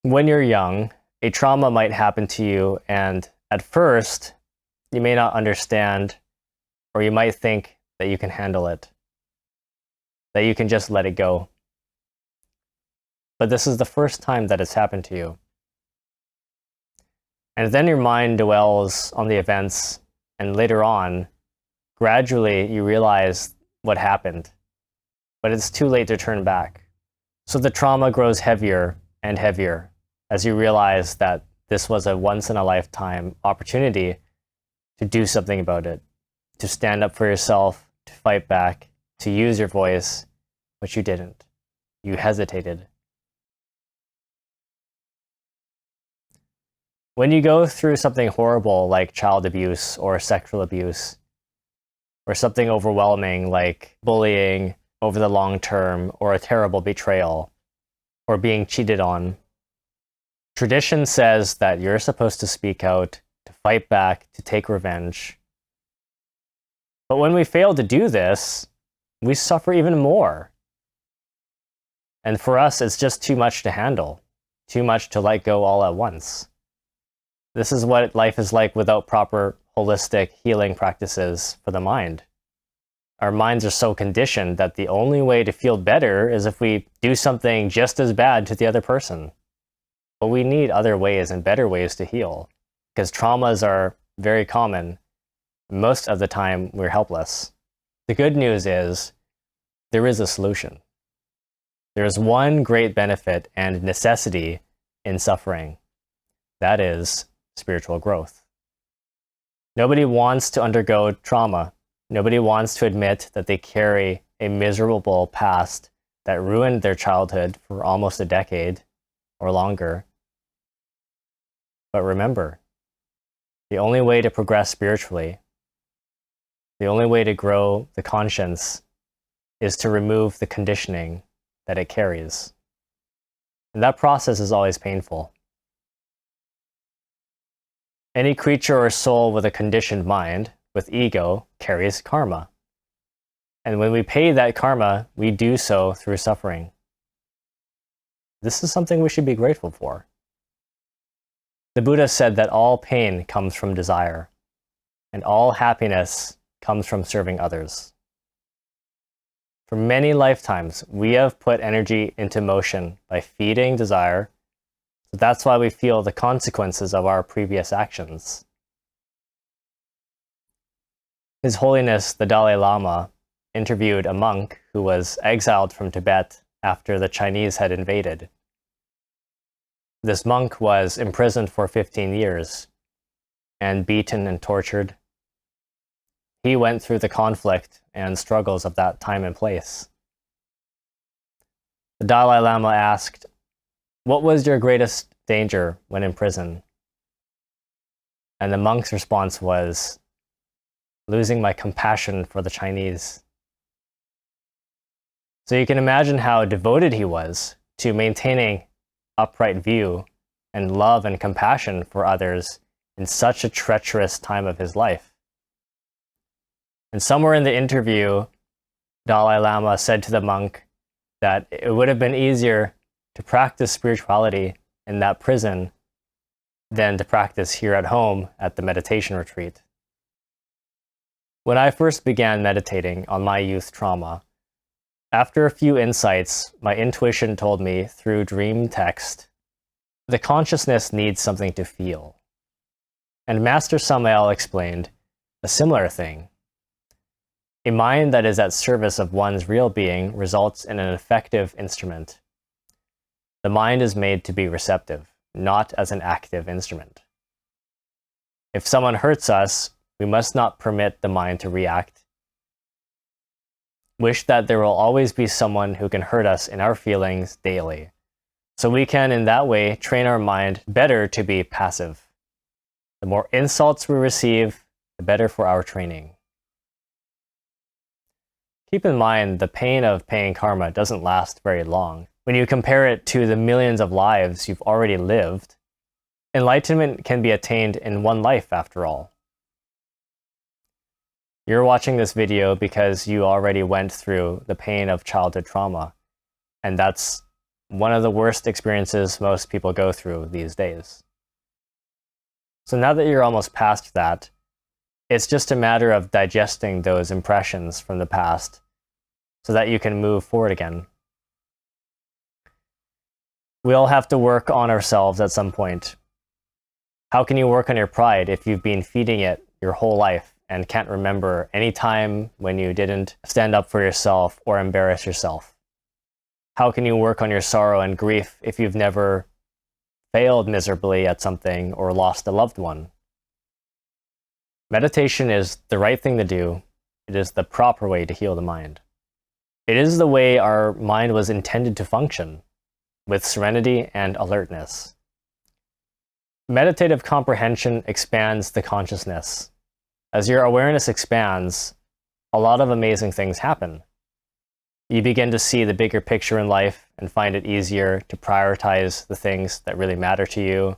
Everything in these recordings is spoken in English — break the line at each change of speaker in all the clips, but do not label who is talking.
When you're young, a trauma might happen to you, and at first, you may not understand, or you might think that you can handle it, that you can just let it go. But this is the first time that it's happened to you. And then your mind dwells on the events, and later on, gradually you realize what happened, but it's too late to turn back. So the trauma grows heavier and heavier as you realize that this was a once-in-a-lifetime opportunity to do something about it, to stand up for yourself, to fight back, to use your voice, but you didn't. You hesitated. When you go through something horrible like child abuse or sexual abuse, or something overwhelming like bullying over the long term, or a terrible betrayal, or being cheated on, tradition says that you're supposed to speak out, to fight back, to take revenge. But when we fail to do this, we suffer even more. And for us, it's just too much to handle, too much to let go all at once. This is what life is like without proper holistic healing practices for the mind. Our minds are so conditioned that the only way to feel better is if we do something just as bad to the other person. But we need other ways and better ways to heal, because traumas are very common. Most of the time, we're helpless. The good news is there is a solution. There is one great benefit and necessity in suffering. That is spiritual growth. Nobody wants to undergo trauma. Nobody wants to admit that they carry a miserable past that ruined their childhood for almost a decade or longer. But remember, the only way to progress spiritually, the only way to grow the conscience, is to remove the conditioning that it carries. And that process is always painful. Any creature or soul with a conditioned mind, with ego, carries karma. And when we pay that karma, we do so through suffering. This is something we should be grateful for. The Buddha said that all pain comes from desire, and all happiness comes from serving others. For many lifetimes, we have put energy into motion by feeding desire. So that's why we feel the consequences of our previous actions. His Holiness the Dalai Lama interviewed a monk who was exiled from Tibet after the Chinese had invaded. This monk was imprisoned for 15 years and beaten and tortured. He went through the conflict and struggles of that time and place. The Dalai Lama asked, "What was your greatest danger when in prison?" And the monk's response was, "Losing my compassion for the Chinese." So you can imagine how devoted he was to maintaining upright view and love and compassion for others in such a treacherous time of his life. And somewhere in the interview, Dalai Lama said to the monk that it would have been easier to practice spirituality in that prison than to practice here at home at the meditation retreat. When I first began meditating on my youth trauma, after a few insights, my intuition told me through dream text, the consciousness needs something to feel. And Master Samael explained a similar thing. A mind that is at service of one's real being results in an effective instrument. The mind is made to be receptive, not as an active instrument. If someone hurts us, we must not permit the mind to react. Wish that there will always be someone who can hurt us in our feelings daily, so we can in that way train our mind better to be passive. The more insults we receive, the better for our training. Keep in mind, the pain of paying karma doesn't last very long. When you compare it to the millions of lives you've already lived, enlightenment can be attained in one life after all. You're watching this video because you already went through the pain of childhood trauma, and that's one of the worst experiences most people go through these days. So now that you're almost past that, it's just a matter of digesting those impressions from the past so that you can move forward again. We all have to work on ourselves at some point. How can you work on your pride if you've been feeding it your whole life and can't remember any time when you didn't stand up for yourself or embarrass yourself? How can you work on your sorrow and grief if you've never failed miserably at something or lost a loved one? Meditation is the right thing to do. It is the proper way to heal the mind. It is the way our mind was intended to function, with serenity and alertness. Meditative comprehension expands the consciousness. As your awareness expands, a lot of amazing things happen. You begin to see the bigger picture in life and find it easier to prioritize the things that really matter to you.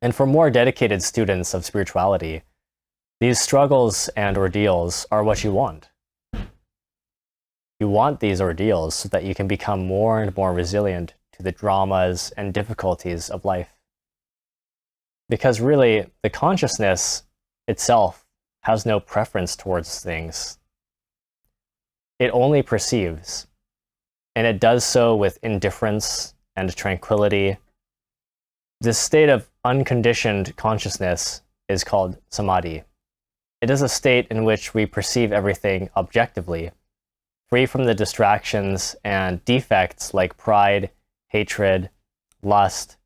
And for more dedicated students of spirituality, these struggles and ordeals are what you want. You want these ordeals so that you can become more and more resilient to the dramas and difficulties of life. Because really, the consciousness itself has no preference towards things. It only perceives, and it does so with indifference and tranquility. This state of unconditioned consciousness is called samadhi. It is a state in which we perceive everything objectively, free from the distractions and defects like pride, hatred, lust,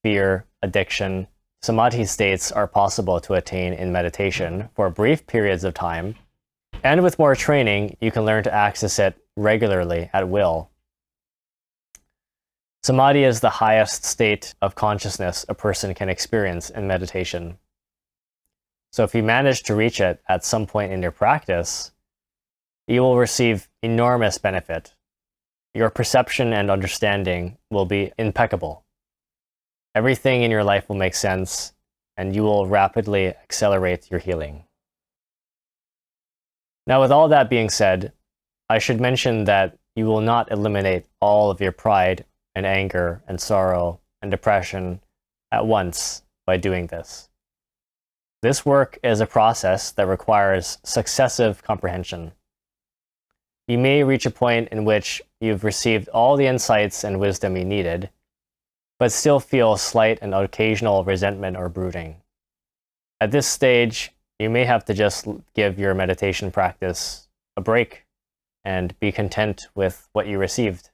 fear, addiction. Samadhi states are possible to attain in meditation for brief periods of time, and with more training, you can learn to access it regularly at will. Samadhi is the highest state of consciousness a person can experience in meditation. So if you manage to reach it at some point in your practice, you will receive enormous benefit. Your perception and understanding will be impeccable. Everything in your life will make sense, and you will rapidly accelerate your healing. Now, with all that being said, I should mention that you will not eliminate all of your pride and anger and sorrow and depression at once by doing this. This work is a process that requires successive comprehension. You may reach a point in which you've received all the insights and wisdom you needed, but still feel slight and occasional resentment or brooding. At this stage, you may have to just give your meditation practice a break and be content with what you received.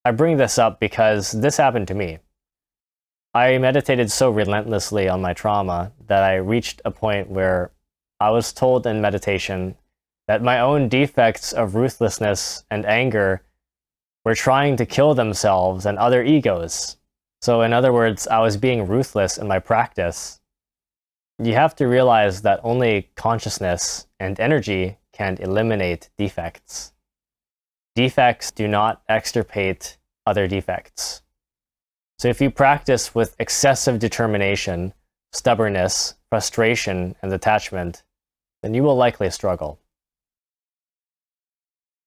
I bring this up because this happened to me. I meditated so relentlessly on my trauma that I reached a point where I was told in meditation that my own defects of ruthlessness and anger were trying to kill themselves and other egos. So in other words, I was being ruthless in my practice. You have to realize that only consciousness and energy can eliminate defects. Defects do not extirpate other defects. So if you practice with excessive determination, stubbornness, frustration, and attachment, then you will likely struggle.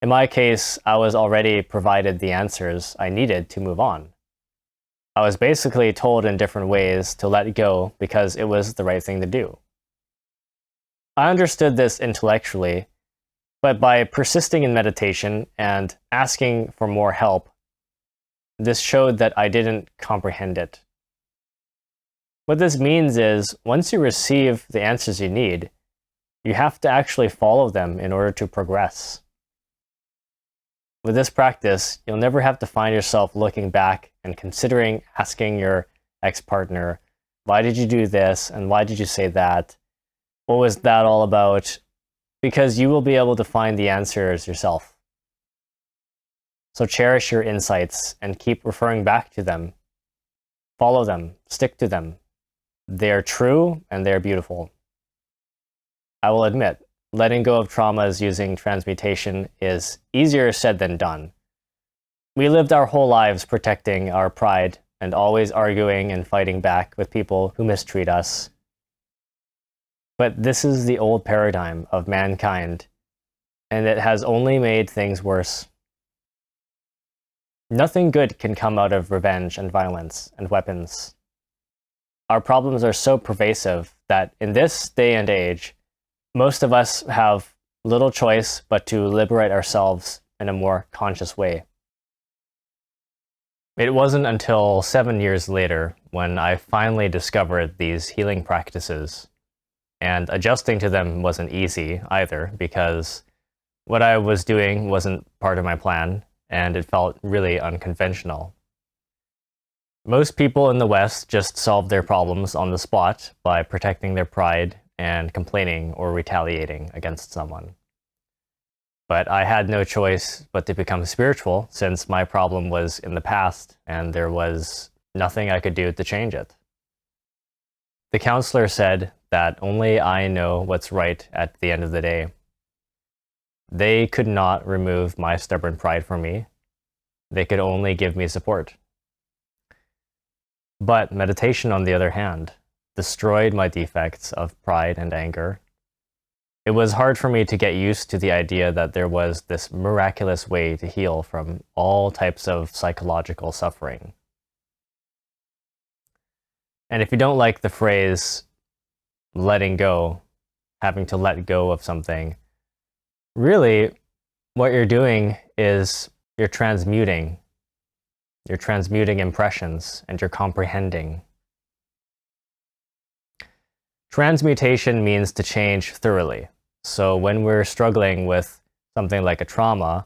In my case, I was already provided the answers I needed to move on. I was basically told in different ways to let go because it was the right thing to do. I understood this intellectually, but by persisting in meditation and asking for more help, this showed that I didn't comprehend it. What this means is, once you receive the answers you need, you have to actually follow them in order to progress. With this practice, you'll never have to find yourself looking back and considering asking your ex-partner, why did you do this and why did you say that? What was that all about? Because you will be able to find the answers yourself. So cherish your insights and keep referring back to them. Follow them, stick to them. They are true and they are beautiful. I will admit, letting go of traumas using transmutation is easier said than done. We lived our whole lives protecting our pride and always arguing and fighting back with people who mistreat us. But this is the old paradigm of mankind, and it has only made things worse. Nothing good can come out of revenge and violence and weapons. Our problems are so pervasive that in this day and age, most of us have little choice but to liberate ourselves in a more conscious way. It wasn't until 7 years later when I finally discovered these healing practices, and adjusting to them wasn't easy either, because what I was doing wasn't part of my plan, and it felt really unconventional. Most people in the West just solve their problems on the spot by protecting their pride and complaining or retaliating against someone. But I had no choice but to become spiritual, since my problem was in the past and there was nothing I could do to change it. The counselor said that only I know what's right at the end of the day. They could not remove my stubborn pride from me. They could only give me support. But meditation, on the other hand, destroyed my defects of pride and anger. It was hard for me to get used to the idea that there was this miraculous way to heal from all types of psychological suffering. And if you don't like the phrase letting go, having to let go of something, really what you're doing is you're transmuting. You're transmuting impressions and you're comprehending. Transmutation means to change thoroughly. So when we're struggling with something like a trauma,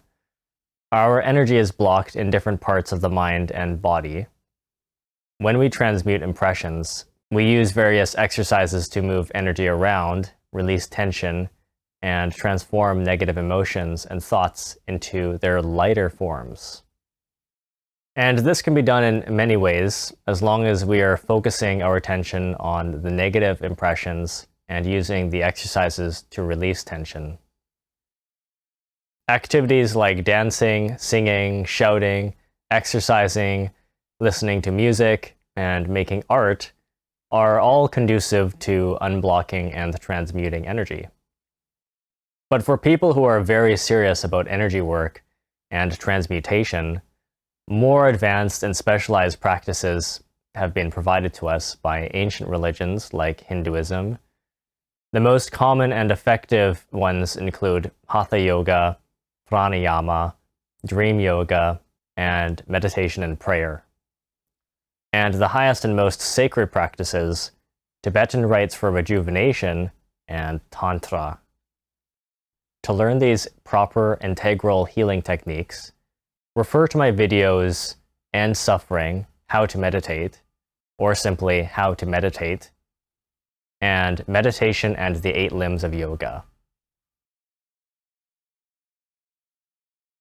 our energy is blocked in different parts of the mind and body. When we transmute impressions, we use various exercises to move energy around, release tension, and transform negative emotions and thoughts into their lighter forms. And this can be done in many ways, as long as we are focusing our attention on the negative impressions and using the exercises to release tension. Activities like dancing, singing, shouting, exercising, listening to music, and making art are all conducive to unblocking and transmuting energy. But for people who are very serious about energy work and transmutation, more advanced and specialized practices have been provided to us by ancient religions like Hinduism. The most common and effective ones include Hatha Yoga, Pranayama, Dream Yoga, and meditation and prayer. And the highest and most sacred practices, Tibetan rites for rejuvenation, and Tantra. To learn these proper integral healing techniques, refer to my videos End Suffering, How to Meditate, or simply How to Meditate, and Meditation and the 8 Limbs of Yoga.